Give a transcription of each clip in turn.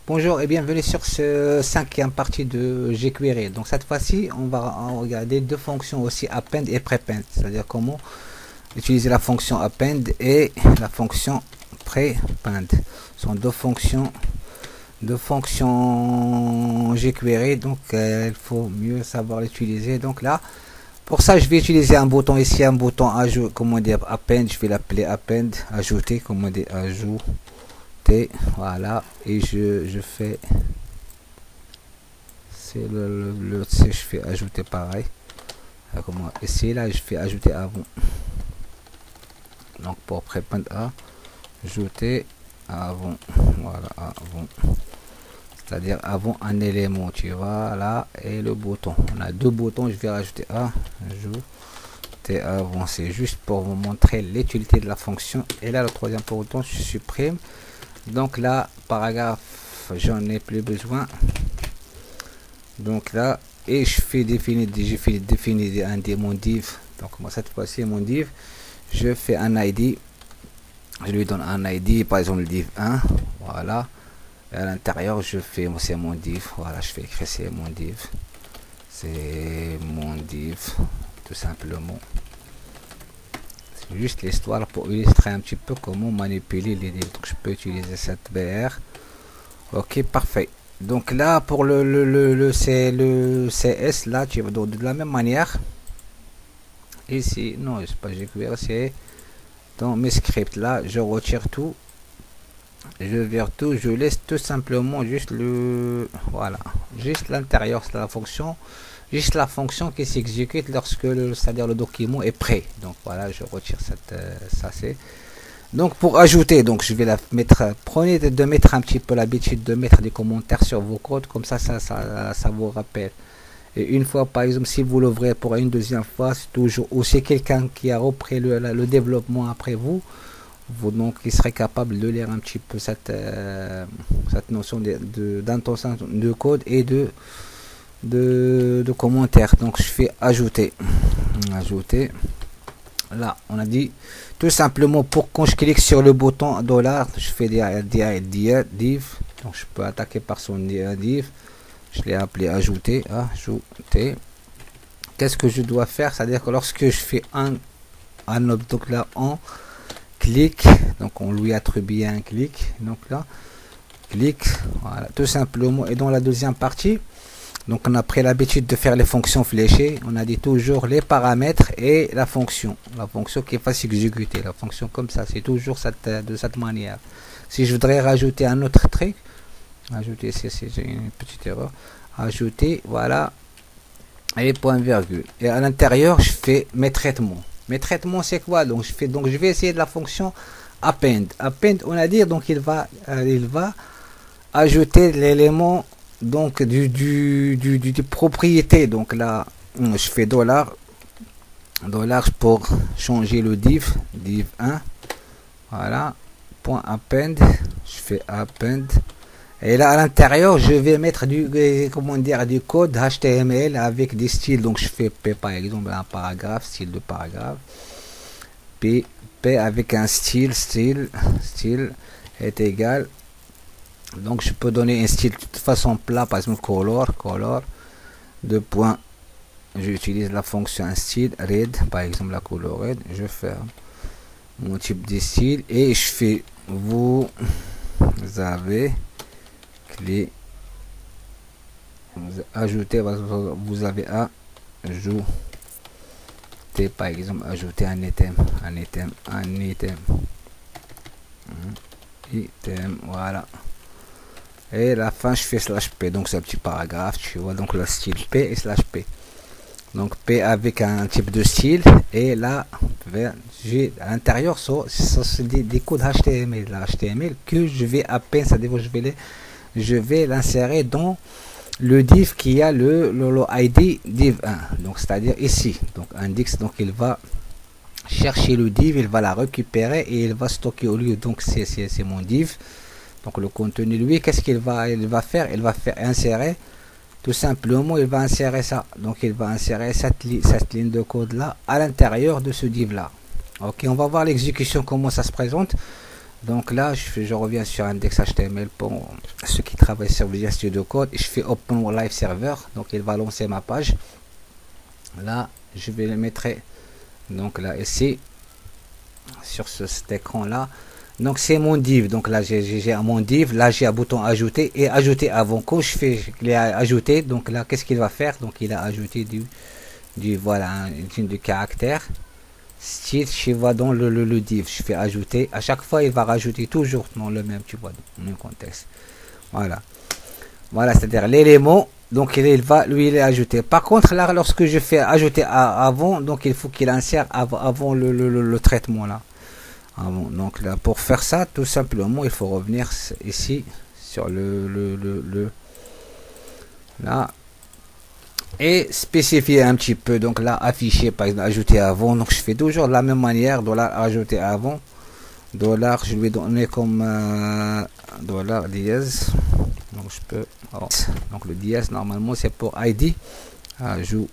Bonjour et bienvenue sur ce cinquième partie de jQuery. Donc cette fois-ci, on va regarder deux fonctions aussi append et prepend, c'est-à-dire comment utiliser la fonction append et la fonction prepend. Ce sont deux fonctions jQuery, donc il faut mieux savoir l'utiliser. Donc là, pour ça, je vais utiliser un bouton ici, un bouton ajout, comment dire append, je vais l'appeler append, ajouter, comment dire ajouter. Voilà, et je fais c'est le C, je fais ajouter pareil. Comment ici là je fais ajouter avant, donc pour prépondre à ajouter avant, voilà, avant, c'est-à-dire avant un élément, tu vois là, et le bouton, on a deux boutons, je vais rajouter à ajouter avant, c'est juste pour vous montrer l'utilité de la fonction. Et là le troisième bouton, je supprime. Donc là, paragraphe, j'en ai plus besoin. Donc là, et je fais définir mon div. Donc moi cette fois-ci mon div, je fais un ID, je lui donne un ID, par exemple le div 1, voilà. Et à l'intérieur, je fais c'est mon div, voilà, je fais écrire c'est mon div, tout simplement. Juste l'histoire pour illustrer un petit peu comment manipuler les divs. Donc je peux utiliser cette BR. Ok, parfait. Donc là pour le CS là, tu vas de la même manière. Ici, non, c'est pas jQuery, c'est dans mes scripts là, je retire tout. Je vire tout, je laisse tout simplement juste le, voilà, juste l'intérieur de la fonction. Juste la fonction qui s'exécute lorsque c'est-à-dire le document est prêt. Donc voilà, je retire cette ça c'est. Donc pour ajouter, donc je vais la mettre, prenez de mettre un petit peu l'habitude de mettre des commentaires sur vos codes, comme ça vous rappelle. Et une fois par exemple, si vous l'ouvrez pour une deuxième fois, c'est toujours, ou c'est quelqu'un qui a repris le développement après vous, donc il serait capable de lire un petit peu cette notion d'intention de code et de commentaires. Donc je fais ajouter, là on a dit tout simplement, pour quand je clique sur le bouton $, je fais div, donc je peux attaquer par son div, je l'ai appelé ajouter. Qu'est-ce que je dois faire, c'est à dire que lorsque je fais un donc là on clique, donc on lui attribue un clic, donc là clique, voilà, tout simplement. Et dans la deuxième partie, donc on a pris l'habitude de faire les fonctions fléchées, on a dit toujours les paramètres et la fonction qui va s'exécuter, la fonction comme ça, c'est toujours de cette manière. Si je voudrais rajouter un autre truc, ajouter, j'ai une petite erreur, ajouter, voilà, et point virgule, et à l'intérieur je fais mes traitements. Mes traitements c'est quoi? Donc je vais essayer de la fonction append, on a dit, donc il va ajouter l'élément donc du propriété. Donc là je fais $, pour changer le div 1, voilà, point append, je fais append, et là à l'intérieur je vais mettre du code HTML avec des styles. Donc je fais p, par exemple un paragraphe, style de paragraphe, p avec un style est égal. Donc je peux donner un style de toute façon plat, par exemple color, deux points, j'utilise la fonction un style red, par exemple la couleur red, je fais mon type de style et je fais vous avez ajouter, vous avez ajouter, par exemple ajouter un item, voilà. Et la fin je fais /p, donc c'est un petit paragraphe, tu vois, donc le style p et /p, donc p avec un type de style, et là j'ai à l'intérieur c'est des codes HTML, que je vais à peine, c'est-à-dire je vais l'insérer dans le div qui a le ID div 1, donc c'est-à-dire ici, donc index, donc il va chercher le div, il va la récupérer et il va stocker au lieu, donc c'est mon div. Donc le contenu, lui, qu'est-ce qu'il va faire? Il va faire insérer, tout simplement, il va insérer ça. Donc il va insérer cette ligne de code là à l'intérieur de ce div là. Ok, on va voir l'exécution, comment ça se présente. Donc là, je reviens sur index HTML pour ceux qui travaillent sur Visual Studio Code. Je fais Open Live Server. Donc il va lancer ma page. Là, je vais le mettre. Donc là, ici, sur cet écran là. Donc c'est mon div. Donc là, j'ai mon div. Là, j'ai un bouton ajouter et ajouter avant. Quand je fais les ajouter, donc là, qu'est-ce qu'il va faire? Donc il a ajouté voilà, une du caractère. Style, je vais dans le div, je fais ajouter. À chaque fois, il va rajouter toujours dans le même, tu vois, dans le même contexte. Voilà. Voilà, c'est-à-dire l'élément. Donc, il va, lui, il est ajouté. Par contre, là, lorsque je fais ajouter avant, donc il faut qu'il insère avant le traitement, là. Avant. Donc, là, pour faire ça, tout simplement, il faut revenir ici, sur là. Et spécifier un petit peu, donc là afficher par exemple ajouter avant, donc je fais toujours de la même manière, dollar ajouter avant, dollar je lui donner comme dollar dièse, donc je peux donc le dièse normalement c'est pour id ajouter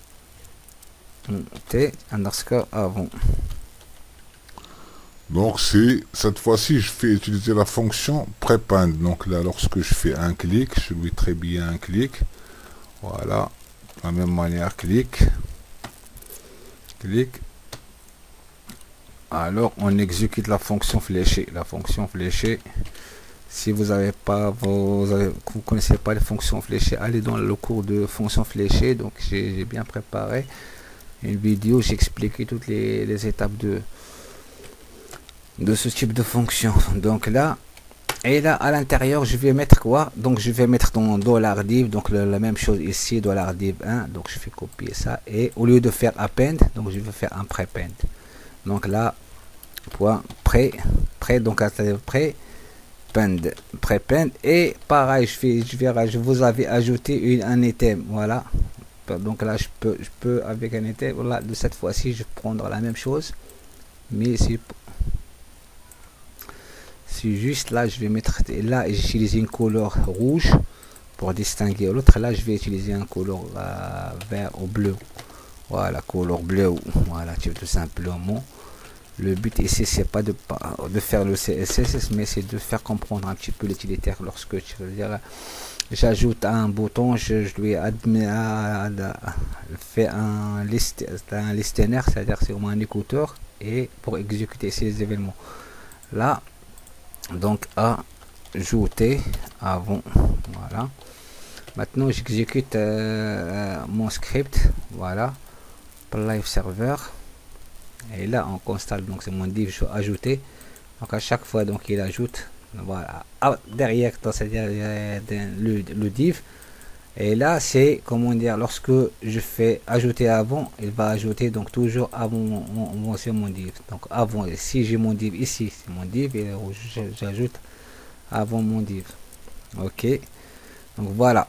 underscore avant. Donc c'est cette fois-ci je fais utiliser la fonction prepend. Donc là lorsque je fais un clic, je lui très bien un clic, voilà. De la même manière, clic, alors on exécute la fonction fléchée. La fonction fléchée, si vous avez pas vous connaissez pas les fonctions fléchées, allez dans le cours de fonctions fléchées. Donc j'ai bien préparé une vidéo, j'ai expliqué toutes les étapes de ce type de fonction. Donc là, et là à l'intérieur je vais mettre quoi? Donc je vais mettre dans $div, donc la même chose ici, $div 1. Donc je vais copier ça et au lieu de faire append, donc je vais faire un prepend. Donc là point pré donc à prepend et pareil je vous avais ajouté un item, voilà. Donc là je peux avec un item, voilà, de cette fois-ci je vais prendre la même chose, mais c'est juste là je vais mettre, là j'utilise une couleur rouge pour distinguer l'autre. Là je vais utiliser un couleur vert ou bleu, voilà, couleur bleu, voilà, tout simplement. Le but ici c'est pas de faire le CSS, mais c'est de faire comprendre un petit peu l'utilitaire. Lorsque tu veux dire j'ajoute un bouton, je lui fait un listener, c'est-à-dire c'est au moins un écouteur, et pour exécuter ces événements là. Donc ajouter avant, voilà. Maintenant j'exécute mon script, voilà, pour live server, et là on constate, donc c'est mon div, je vais ajouter. Donc à chaque fois donc il ajoute, voilà, derrière, c'est-à-dire le div. Et là c'est comment dire, lorsque je fais ajouter avant, il va ajouter donc toujours avant c'est mon div. Donc avant, si j'ai mon div ici, c'est mon div, et j'ajoute avant mon div. Ok, donc voilà.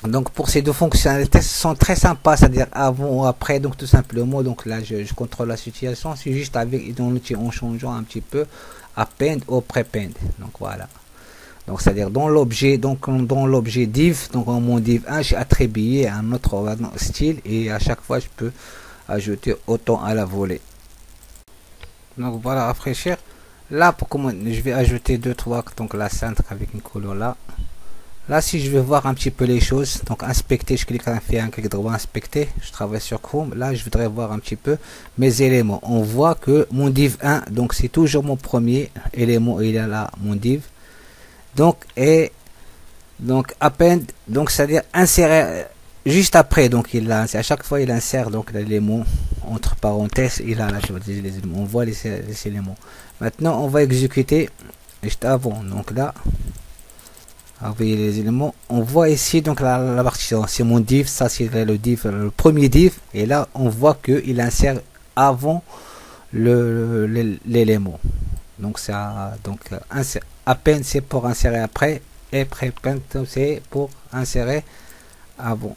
Donc pour ces deux fonctionnalités sont très sympas, c'est-à-dire avant ou après, donc tout simplement. Donc là je contrôle la situation, c'est juste avec dans l'outil en changeant un petit peu append ou prepend. Donc voilà. Donc c'est-à-dire dans l'objet, donc dans l'objet div, donc en mon div 1 j'ai attribué un autre style, et à chaque fois je peux ajouter autant à la volée. Donc voilà, rafraîchir. Là pour comment je vais ajouter 2-3, donc la centre avec une couleur là. Là si je vais voir un petit peu les choses, donc inspecter, je clique, fait un clic droit, inspecter, je travaille sur Chrome. Là je voudrais voir un petit peu mes éléments. On voit que mon div 1, donc c'est toujours mon premier élément, il est là mon div. Donc et donc append, donc c'est à dire insérer juste après, donc il a à chaque fois il insère donc l'élément entre parenthèses, il a là je les éléments, on voit les éléments. Maintenant on va exécuter juste avant, donc là vous voyez les éléments, on voit ici donc la partie, c'est mon div, ça c'est le div, le premier div, et là on voit que il insère avant l'élément. Donc ça, donc append c'est pour insérer après, et prepend c'est pour insérer avant.